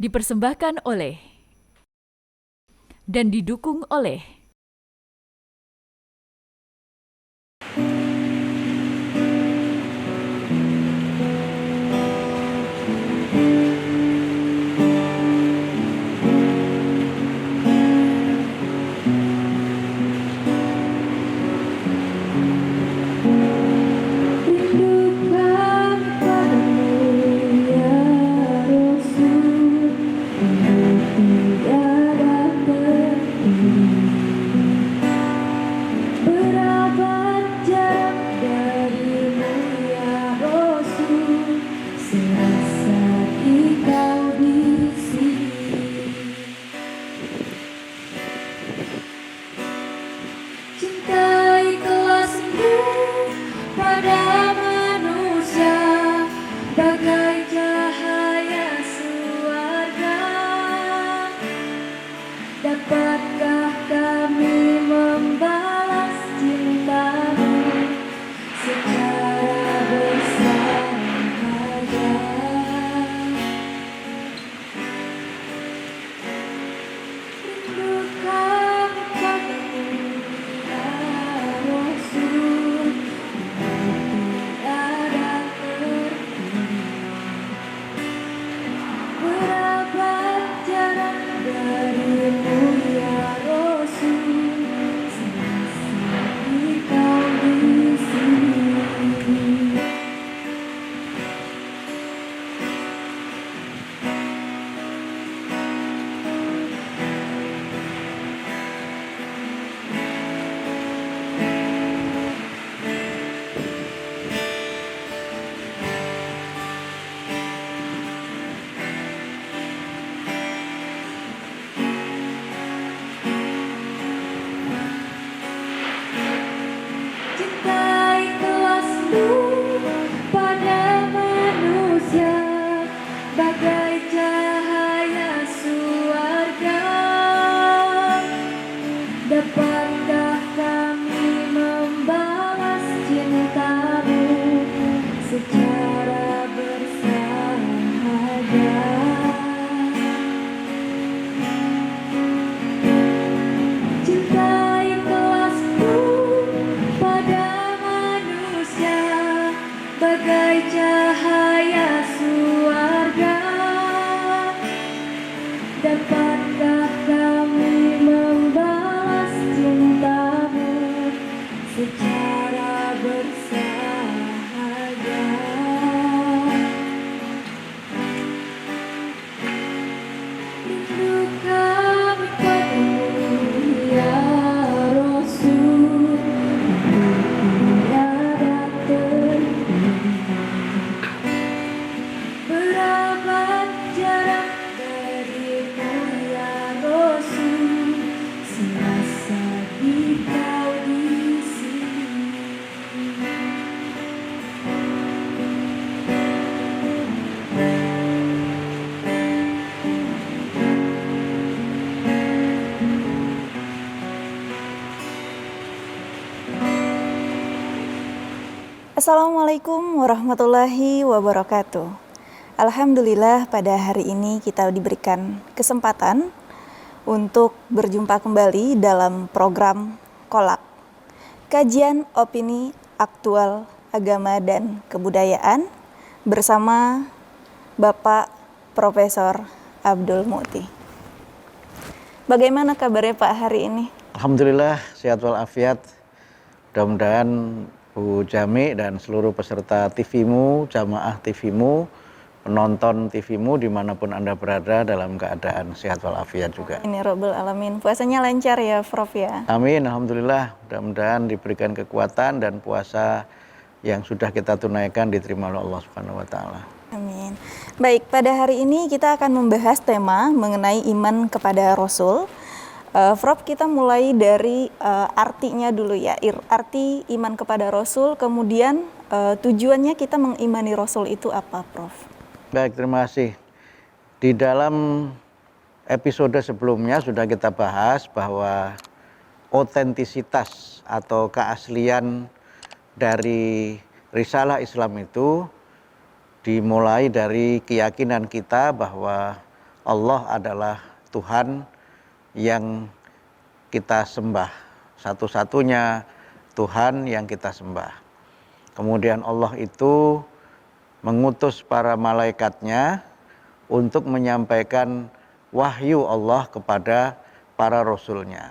Dipersembahkan oleh dan didukung oleh Assalamualaikum warahmatullahi wabarakatuh. Alhamdulillah pada hari ini kita diberikan kesempatan untuk berjumpa kembali dalam program Kolak, kajian opini aktual agama dan kebudayaan bersama Bapak Profesor Abdul Muti. Bagaimana kabarnya Pak hari ini? Alhamdulillah sehat walafiat. Mudah-mudahan Bu Jami dan seluruh peserta TV-mu, jamaah TV-mu, penonton TV-mu dimanapun Anda berada dalam keadaan sehat walafiat juga. Ini Rabbul Alamin. Puasanya lancar ya Prof ya? Amin, Alhamdulillah. Mudah-mudahan diberikan kekuatan dan puasa yang sudah kita tunaikan diterima oleh Allah Subhanahu wa Ta'ala. Amin. Baik, pada hari ini kita akan membahas tema mengenai iman kepada Rasul. Prof, kita mulai dari artinya dulu ya, arti iman kepada Rasul, kemudian tujuannya kita mengimani Rasul itu apa, Prof? Baik, terima kasih. Di dalam episode sebelumnya sudah kita bahas bahwa otentisitas atau keaslian dari risalah Islam itu dimulai dari keyakinan kita bahwa Allah adalah Tuhan yang kita sembah, satu-satunya Tuhan yang kita sembah. Kemudian Allah itu mengutus para malaikatnya untuk menyampaikan wahyu Allah kepada para rasulnya.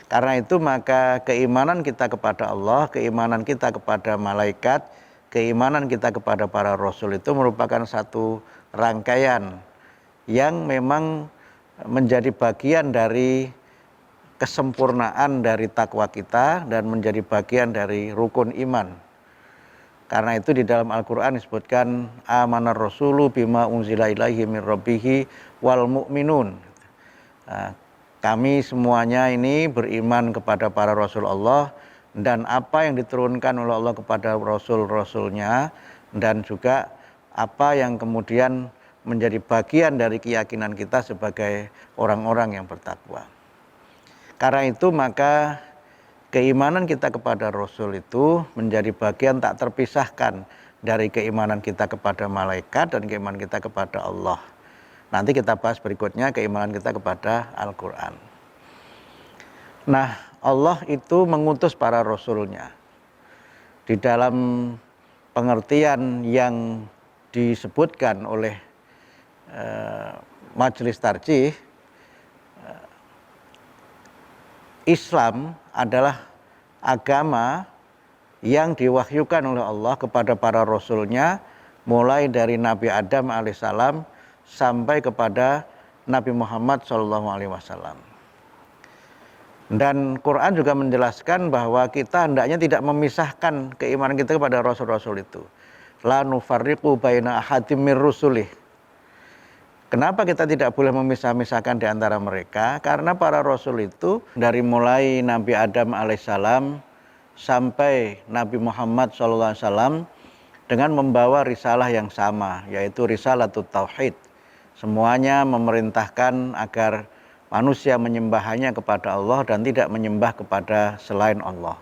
Karena itu maka keimanan kita kepada Allah, keimanan kita kepada malaikat, keimanan kita kepada para rasul itu merupakan satu rangkaian yang memang menjadi bagian dari kesempurnaan dari takwa kita dan menjadi bagian dari rukun iman. Karena itu di dalam Al-Quran disebutkan amanar rasulu bima unzila ilaihi min rabbihi wal mu'minun. Kami semuanya ini beriman kepada para rasul Allah dan apa yang diturunkan oleh Allah kepada rasul-rasulnya, dan juga apa yang kemudian menjadi bagian dari keyakinan kita sebagai orang-orang yang bertakwa. Karena itu maka keimanan kita kepada rasul itu menjadi bagian tak terpisahkan dari keimanan kita kepada malaikat dan keimanan kita kepada Allah. Nanti kita bahas berikutnya keimanan kita kepada Al-Quran. Nah, Allah itu mengutus para rasulnya. Di dalam pengertian yang disebutkan oleh Majelis Tarjih, Islam adalah agama yang diwahyukan oleh Allah kepada para rasulnya, mulai dari Nabi Adam alaihissalam sampai kepada Nabi Muhammad SAW. Dan Quran juga menjelaskan bahwa kita hendaknya tidak memisahkan keimanan kita kepada rasul-rasul itu. La nufarriqu baina ahadim mir rusulih. Kenapa kita tidak boleh memisah-misahkan di antara mereka? Karena para rasul itu dari mulai Nabi Adam alaihissalam sampai Nabi Muhammad SAW dengan membawa risalah yang sama, yaitu risalatut tauhid. Semuanya memerintahkan agar manusia menyembah hanya kepada Allah dan tidak menyembah kepada selain Allah.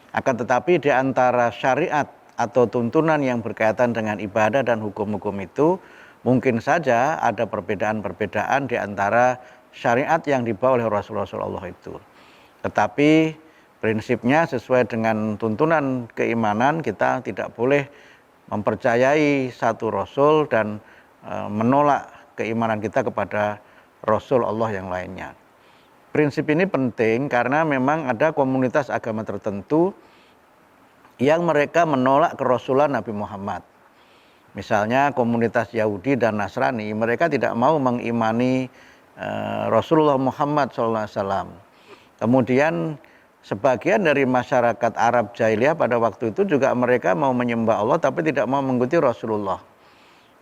Akan tetapi di antara syariat atau tuntunan yang berkaitan dengan ibadah dan hukum-hukum itu, mungkin saja ada perbedaan-perbedaan di antara syariat yang dibawa oleh Rasul-Rasul Allah itu. Tetapi prinsipnya sesuai dengan tuntunan keimanan, kita tidak boleh mempercayai satu Rasul dan menolak keimanan kita kepada Rasul Allah yang lainnya. Prinsip ini penting karena memang ada komunitas agama tertentu yang mereka menolak kerasulan Nabi Muhammad. Misalnya komunitas Yahudi dan Nasrani, mereka tidak mau mengimani Rasulullah Muhammad SAW. Kemudian sebagian dari masyarakat Arab Jahiliyah pada waktu itu juga mereka mau menyembah Allah tapi tidak mau mengikuti Rasulullah.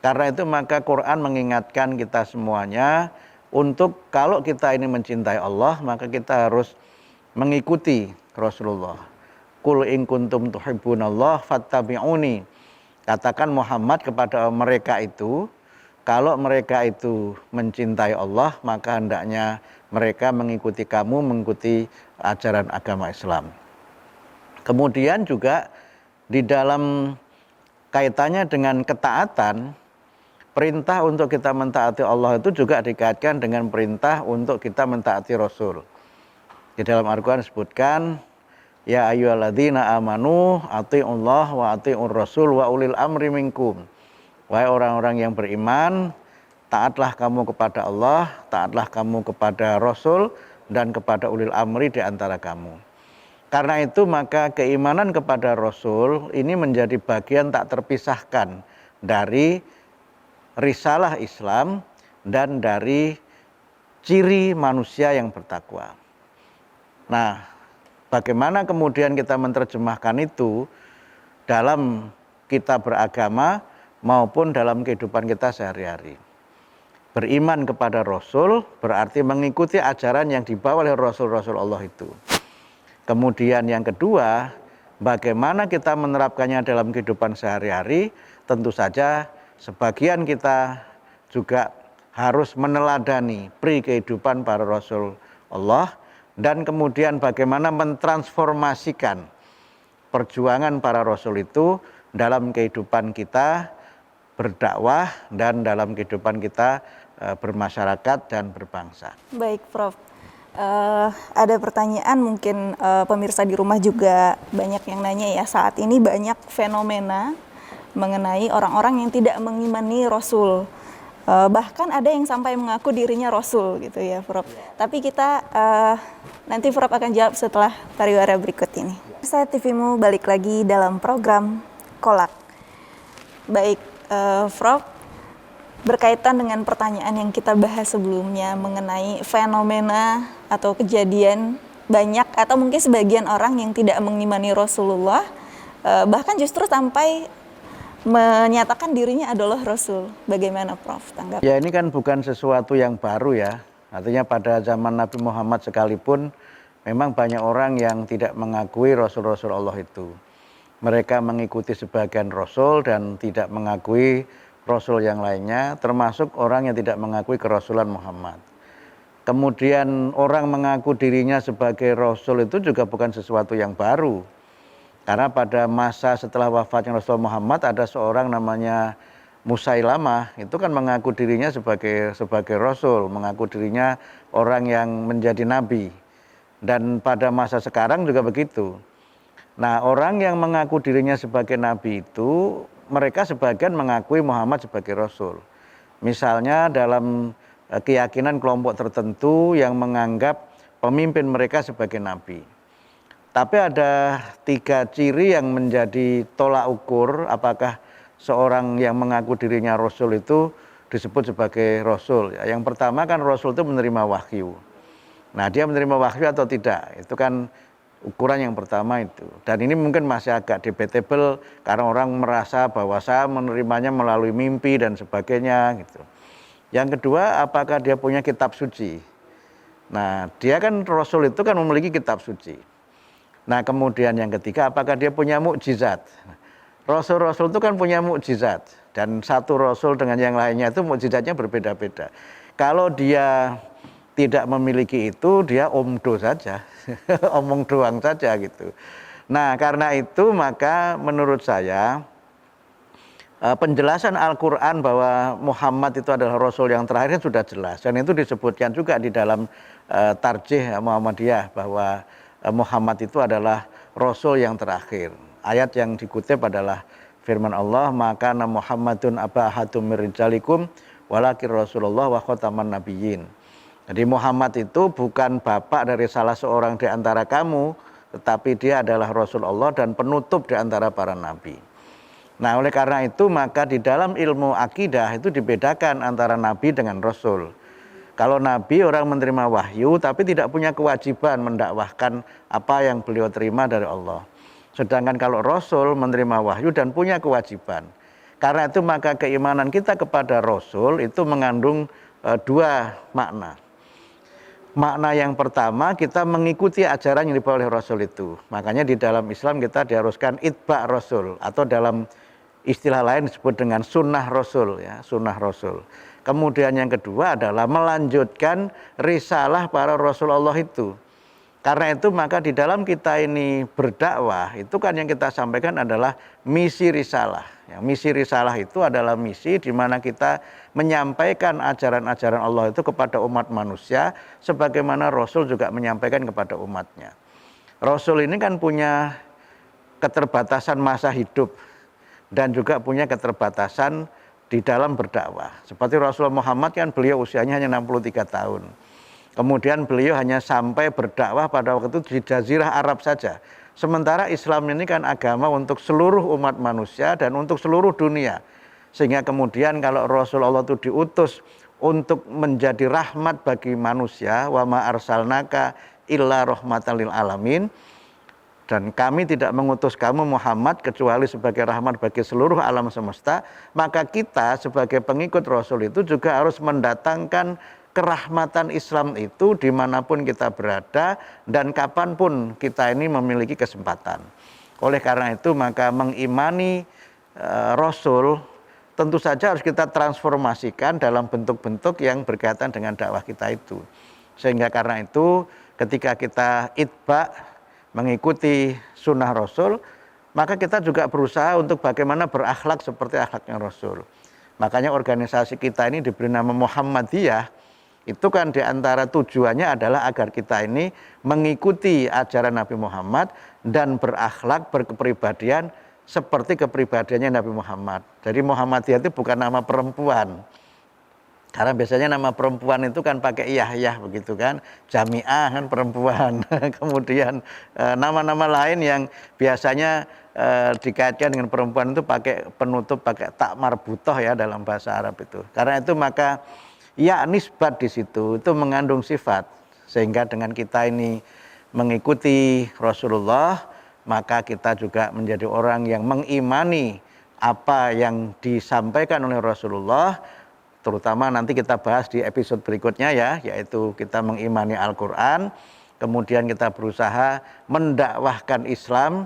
Karena itu maka Quran mengingatkan kita semuanya untuk kalau kita ini mencintai Allah, maka kita harus mengikuti Rasulullah. Qul in kuntum tuhibbunallah fattabi'uni. Katakan Muhammad kepada mereka itu, kalau mereka itu mencintai Allah, maka hendaknya mereka mengikuti kamu, mengikuti ajaran agama Islam. Kemudian juga di dalam kaitannya dengan ketaatan, perintah untuk kita mentaati Allah itu juga dikaitkan dengan perintah untuk kita mentaati Rasul. Di dalam Al-Quran disebutkan, ya ayyuhalladzina amanu atii'ullah wa atii'ur rasul wa ulil amri minkum. Wahai orang-orang yang beriman, taatlah kamu kepada Allah, taatlah kamu kepada Rasul dan kepada ulil amri di antara kamu. Karena itu maka keimanan kepada Rasul ini menjadi bagian tak terpisahkan dari risalah Islam dan dari ciri manusia yang bertakwa. Nah, bagaimana kemudian kita menerjemahkan itu dalam kita beragama maupun dalam kehidupan kita sehari-hari. Beriman kepada Rasul berarti mengikuti ajaran yang dibawa oleh Rasul-Rasul Allah itu. Kemudian yang kedua, bagaimana kita menerapkannya dalam kehidupan sehari-hari, tentu saja sebagian kita juga harus meneladani pri kehidupan para Rasul Allah dan kemudian bagaimana mentransformasikan perjuangan para Rasul itu dalam kehidupan kita berdakwah dan dalam kehidupan kita bermasyarakat dan berbangsa. Baik, Prof. Ada pertanyaan mungkin pemirsa di rumah juga banyak yang nanya ya, saat ini banyak fenomena mengenai orang-orang yang tidak mengimani Rasul. Bahkan ada yang sampai mengaku dirinya Rasul gitu ya, Prof. Tapi kita nanti Prof akan jawab setelah pariwara berikut ini. Saya TVmu balik lagi dalam program Kolak. Baik, Prof, berkaitan dengan pertanyaan yang kita bahas sebelumnya mengenai fenomena atau kejadian banyak atau mungkin sebagian orang yang tidak mengimani Rasulullah, bahkan justru sampai menyatakan dirinya adalah Rasul. Bagaimana, Prof, tanggapan? Ya, ini kan bukan sesuatu yang baru ya. Artinya pada zaman Nabi Muhammad sekalipun memang banyak orang yang tidak mengakui Rasul-Rasul Allah itu. Mereka mengikuti sebagian Rasul dan tidak mengakui Rasul yang lainnya, termasuk orang yang tidak mengakui kerasulan Muhammad. Kemudian orang mengaku dirinya sebagai Rasul itu juga bukan sesuatu yang baru. Karena pada masa setelah wafatnya Rasul Muhammad ada seorang namanya Musailamah, itu kan mengaku dirinya sebagai Rasul, mengaku dirinya orang yang menjadi Nabi. Dan pada masa sekarang juga begitu. Nah, orang yang mengaku dirinya sebagai Nabi itu, mereka sebagian mengakui Muhammad sebagai Rasul. Misalnya dalam keyakinan kelompok tertentu yang menganggap pemimpin mereka sebagai Nabi. Tapi ada 3 ciri yang menjadi tolak ukur apakah seorang yang mengaku dirinya Rasul itu disebut sebagai Rasul. Yang pertama kan Rasul itu menerima wahyu. Nah, dia menerima wahyu atau tidak, itu kan ukuran yang pertama itu. Dan ini mungkin masih agak debatable karena orang merasa bahwa saya menerimanya melalui mimpi dan sebagainya gitu. Yang kedua, apakah dia punya kitab suci? Nah, dia kan Rasul itu kan memiliki kitab suci. Nah, kemudian yang ketiga, apakah dia punya mukjizat? Rasul-rasul itu kan punya mukjizat, dan satu rasul dengan yang lainnya itu mukjizatnya berbeda-beda. Kalau dia tidak memiliki itu, dia omdo saja, omong doang saja gitu. Nah, karena itu maka menurut saya penjelasan Al-Quran bahwa Muhammad itu adalah Rasul yang terakhir sudah jelas. Dan itu disebutkan juga di dalam Tarjih Muhammadiyah bahwa Muhammad itu adalah Rasul yang terakhir. Ayat yang dikutip adalah firman Allah, maka Muhammadun aba ahadum mir rijalikum walakin Rasulullah wa khataman nabiyyin. Jadi Muhammad itu bukan bapak dari salah seorang di antara kamu, tetapi dia adalah Rasul Allah dan penutup di antara para nabi. Nah, oleh karena itu maka di dalam ilmu akidah itu dibedakan antara nabi dengan rasul. Kalau nabi orang menerima wahyu tapi tidak punya kewajiban mendakwahkan apa yang beliau terima dari Allah. Sedangkan kalau rasul menerima wahyu dan punya kewajiban. Karena itu maka keimanan kita kepada rasul itu mengandung 2 makna. Makna yang pertama, kita mengikuti ajaran yang dibawa oleh rasul itu. Makanya di dalam Islam kita diharuskan itba rasul, atau dalam istilah lain disebut dengan sunnah rasul ya, sunnah rasul. Kemudian yang kedua adalah melanjutkan risalah para Rasulullah itu. Karena itu maka di dalam kita ini berdakwah, itu kan yang kita sampaikan adalah misi risalah. Ya, misi risalah itu adalah misi di mana kita menyampaikan ajaran-ajaran Allah itu kepada umat manusia, sebagaimana Rasul juga menyampaikan kepada umatnya. Rasul ini kan punya keterbatasan masa hidup dan juga punya keterbatasan di dalam berdakwah. Seperti Rasulullah Muhammad kan beliau usianya hanya 63 tahun. Kemudian beliau hanya sampai berdakwah pada waktu itu di Jazirah Arab saja. Sementara Islam ini kan agama untuk seluruh umat manusia dan untuk seluruh dunia. Sehingga kemudian kalau Rasulullah itu diutus untuk menjadi rahmat bagi manusia, wa ma arsalnaka illa rahmatan lil alamin. Dan kami tidak mengutus kamu Muhammad kecuali sebagai rahmat bagi seluruh alam semesta, maka kita sebagai pengikut Rasul itu juga harus mendatangkan kerahmatan Islam itu dimanapun kita berada dan kapanpun kita ini memiliki kesempatan. Oleh karena itu maka mengimani Rasul tentu saja harus kita transformasikan dalam bentuk-bentuk yang berkaitan dengan dakwah kita itu. Sehingga karena itu ketika kita itba, mengikuti sunnah Rasul, maka kita juga berusaha untuk bagaimana berakhlak seperti akhlaknya Rasul. Makanya organisasi kita ini diberi nama Muhammadiyah, itu kan diantara tujuannya adalah agar kita ini mengikuti ajaran Nabi Muhammad dan berakhlak, berkepribadian seperti kepribadiannya Nabi Muhammad. Jadi Muhammadiyah itu bukan nama perempuan. Karena biasanya nama perempuan itu kan pakai iyah begitu kan, Jamiah kan perempuan. Kemudian nama-nama lain yang biasanya dikaitkan dengan perempuan itu pakai penutup, pakai tak marbutoh ya dalam bahasa Arab itu. Karena itu maka ya nisbat di situ itu mengandung sifat, sehingga dengan kita ini mengikuti Rasulullah, maka kita juga menjadi orang yang mengimani apa yang disampaikan oleh Rasulullah. Terutama nanti kita bahas di episode berikutnya ya, yaitu kita mengimani Al-Quran, kemudian kita berusaha mendakwahkan Islam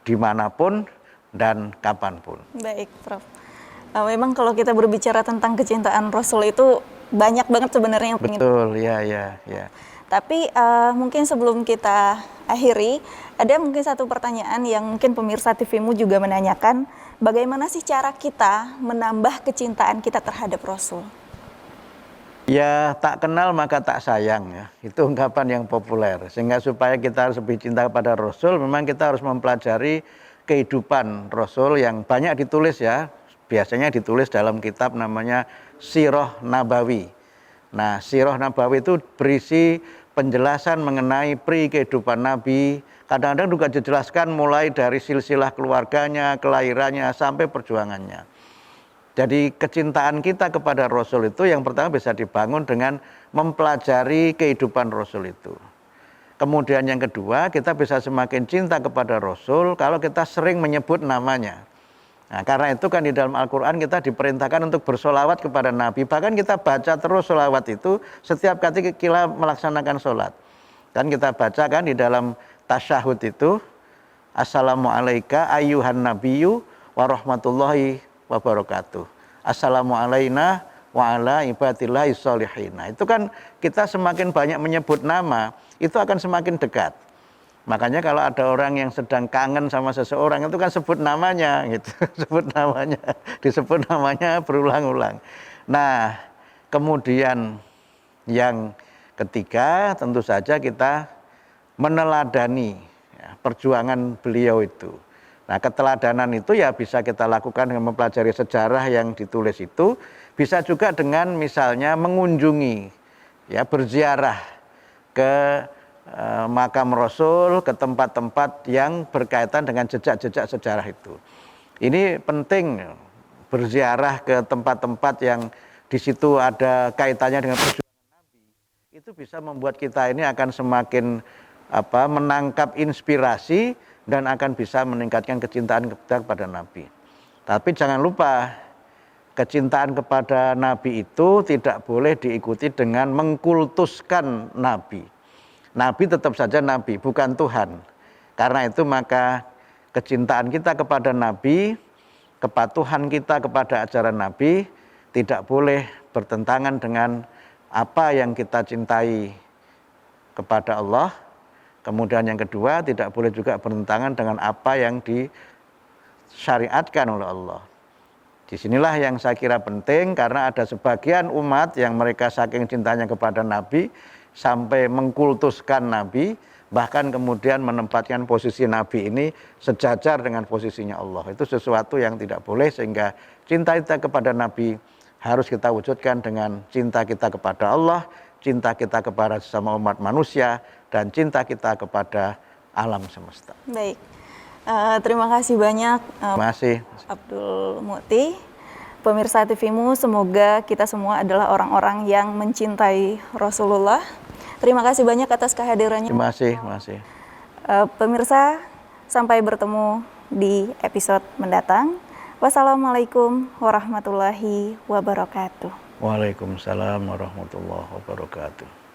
dimanapun dan kapanpun. Baik, Prof. Memang kalau kita berbicara tentang kecintaan Rasul itu banyak banget sebenarnya yang pengen. Betul, ya. Tapi mungkin sebelum kita akhiri, ada mungkin satu pertanyaan yang mungkin pemirsa TVMU juga menanyakan, bagaimana sih cara kita menambah kecintaan kita terhadap Rasul? Ya, tak kenal maka tak sayang ya. Itu ungkapan yang populer. Sehingga supaya kita harus lebih cinta kepada Rasul, memang kita harus mempelajari kehidupan Rasul yang banyak ditulis ya. Biasanya ditulis dalam kitab namanya Sirah Nabawi. Nah, Sirah Nabawi itu berisi penjelasan mengenai kehidupan Nabi. Kadang-kadang juga dijelaskan mulai dari silsilah keluarganya, kelahirannya, sampai perjuangannya. Jadi kecintaan kita kepada Rasul itu yang pertama bisa dibangun dengan mempelajari kehidupan Rasul itu. Kemudian yang kedua, kita bisa semakin cinta kepada Rasul kalau kita sering menyebut namanya. Nah, karena itu kan di dalam Al-Quran kita diperintahkan untuk bersolawat kepada Nabi. Bahkan kita baca terus solawat itu setiap kali kita melaksanakan sholat. Kan kita baca kan di dalam tasyahud itu, Assalamualaikum ayyuhan nabiyyu wa rahmatullahi wa barakatuh. Assalamualaikum wa ala ibadillahi sholihin. Nah, itu kan kita semakin banyak menyebut nama, itu akan semakin dekat. Makanya kalau ada orang yang sedang kangen sama seseorang itu kan sebut namanya gitu, disebut namanya berulang-ulang. Nah, kemudian yang ketiga tentu saja kita meneladani ya, perjuangan beliau itu. Nah, keteladanan itu ya bisa kita lakukan dengan mempelajari sejarah yang ditulis itu, bisa juga dengan misalnya mengunjungi ya, berziarah ke makam Rasul, ke tempat-tempat yang berkaitan dengan jejak-jejak sejarah itu. Ini penting berziarah ke tempat-tempat yang di situ ada kaitannya dengan perjuangan Nabi. Itu bisa membuat kita ini akan semakin menangkap inspirasi dan akan bisa meningkatkan kecintaan kita kepada Nabi. Tapi jangan lupa, kecintaan kepada Nabi itu tidak boleh diikuti dengan mengkultuskan Nabi. Nabi tetap saja Nabi, bukan Tuhan. Karena itu maka kecintaan kita kepada Nabi, kepatuhan kita kepada ajaran Nabi tidak boleh bertentangan dengan apa yang kita cintai kepada Allah. Kemudian yang kedua, tidak boleh juga bertentangan dengan apa yang disyariatkan oleh Allah. Disinilah yang saya kira penting, karena ada sebagian umat yang mereka saking cintanya kepada Nabi, sampai mengkultuskan Nabi, bahkan kemudian menempatkan posisi Nabi ini sejajar dengan posisinya Allah. Itu sesuatu yang tidak boleh, sehingga cinta kita kepada Nabi harus kita wujudkan dengan cinta kita kepada Allah, cinta kita kepada sesama umat manusia, dan cinta kita kepada alam semesta. Baik, terima kasih banyak Terima kasih Abdul Muti. Pemirsa TVMU, semoga kita semua adalah orang-orang yang mencintai Rasulullah. Terima kasih banyak atas kehadirannya. Terima kasih. Pemirsa, sampai bertemu di episode mendatang. Wassalamualaikum warahmatullahi wabarakatuh. Waalaikumsalam warahmatullahi wabarakatuh.